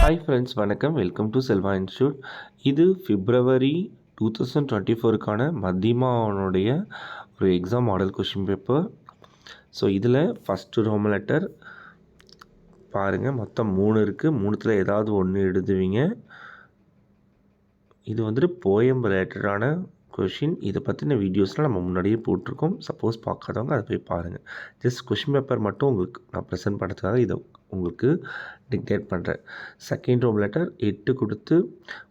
Hi friends, வணக்கம். Welcome to Selva institute. இது பிப்ரவரி 2024க்கான மத்தியமானுடைய ஒரு exam model question paper. So இதில் ஃபஸ்ட்டு ரோமன் லெட்டர் பாருங்கள், மொத்தம் 3 இருக்குது. 3த்தில் ஏதாவது ஒன்று எழுதுவீங்க. இது வந்துட்டு போயம் ரிலேட்டடான கொஷின். இதை பற்றின வீடியோஸ்லாம் நம்ம முன்னாடியே போட்டிருக்கோம். சப்போஸ் பார்க்காதவங்க அதை போய் பாருங்கள். ஜஸ்ட் கொஷின் பேப்பர் மட்டும் உங்களுக்கு நான் ப்ரெசென்ட் பண்ணுறதுக்காக இதை உங்களுக்கு டிக்டேட் பண்ணுறேன். செகண்ட் ரோம் லெட்டர் 8 கொடுத்து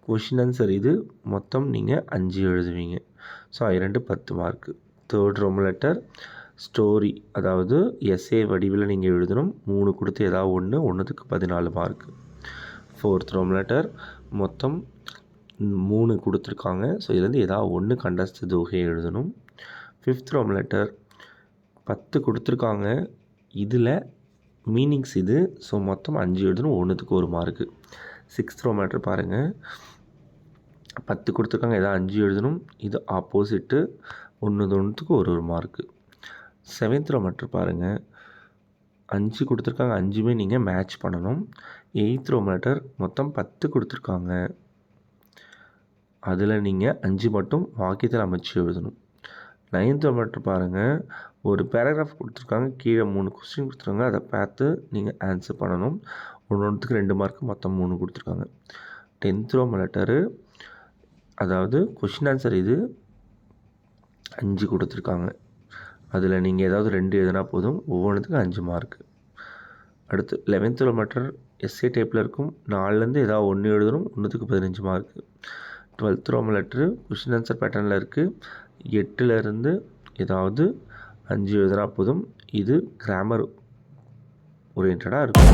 கொஷின் ஆன்சர் இது மொத்தம் நீங்கள் 5 எழுதுவீங்க. So 2 10 mark. தேர்ட் ரோம் லெட்டர் ஸ்டோரி, அதாவது எஸ்ஏ வடிவில் நீங்கள் எழுதணும். 3 கொடுத்து ஏதாவது ஒன்றுத்துக்கு 14 மார்க்கு. ஃபோர்த் ரோம் லெட்டர் மொத்தம் 3 கொடுத்துருக்காங்க. ஸோ இதுலேருந்து ஏதாவது ஒன்று கண்டஸ்ட் தொகையை எழுதணும். ஃபிஃப்த் ரோம் லெட்டர் 10 கொடுத்துருக்காங்க. இதில் மீனிங்ஸ் இது. ஸோ மொத்தம் 5 எழுதணும், ஒன்றுத்துக்கு 1 மார்க்கு. சிக்ஸ்த் ரோம் லெட்டர் பாருங்கள், 10 கொடுத்துருக்காங்க, ஏதாவது 5 எழுதணும். இது ஆப்போசிட்டு, ஒன்றுத்துக்கு ஒரு மார்க்கு. செவன்த் ரோம் லெட்டர் பாருங்கள், 5 கொடுத்துருக்காங்க, 5மே நீங்கள் மேட்ச் பண்ணணும். எயித் ரோம் லெட்டர் மொத்தம் 10 கொடுத்துருக்காங்க. அதில் நீங்கள் 5 மட்டும் வாக்கியத்தில் அமைச்சு எழுதணும். நைன்த் ரோம் லெட்டர் பாருங்கள், ஒரு பேராகிராஃப் கொடுத்துருக்காங்க, கீழே 3 கொஸ்டின் கொடுத்துருக்காங்க. அதை பார்த்து நீங்கள் ஆன்சர் பண்ணணும். ஒன்றுத்துக்கு 2 மார்க்கு, மொத்தம் 3 கொடுத்துருக்காங்க. டென்த் ரோம் லெட்டரு, அதாவது கொஷின் ஆன்சர் இது 5 கொடுத்துருக்காங்க. அதில் நீங்கள் ஏதாவது 2 எழுதினா போதும், ஒவ்வொன்றுத்துக்கும் 5 மார்க்கு. அடுத்து 11th ரோம் லெட்டர் எஸ்ஏ டைப்பில் இருக்கும். 4லேருந்து ஏதாவது 1 எழுதணும், ஒன்றுத்துக்கு 15 மார்க்கு. 12th ரோம் லெட்ரு கொஷின் ஆன்சர் பேட்டர்னில் இருக்குது. 8லேருந்து ஏதாவது 5 எழுதுனா போதும். இது கிராமர் ஓரியன்டாக இருக்கும்.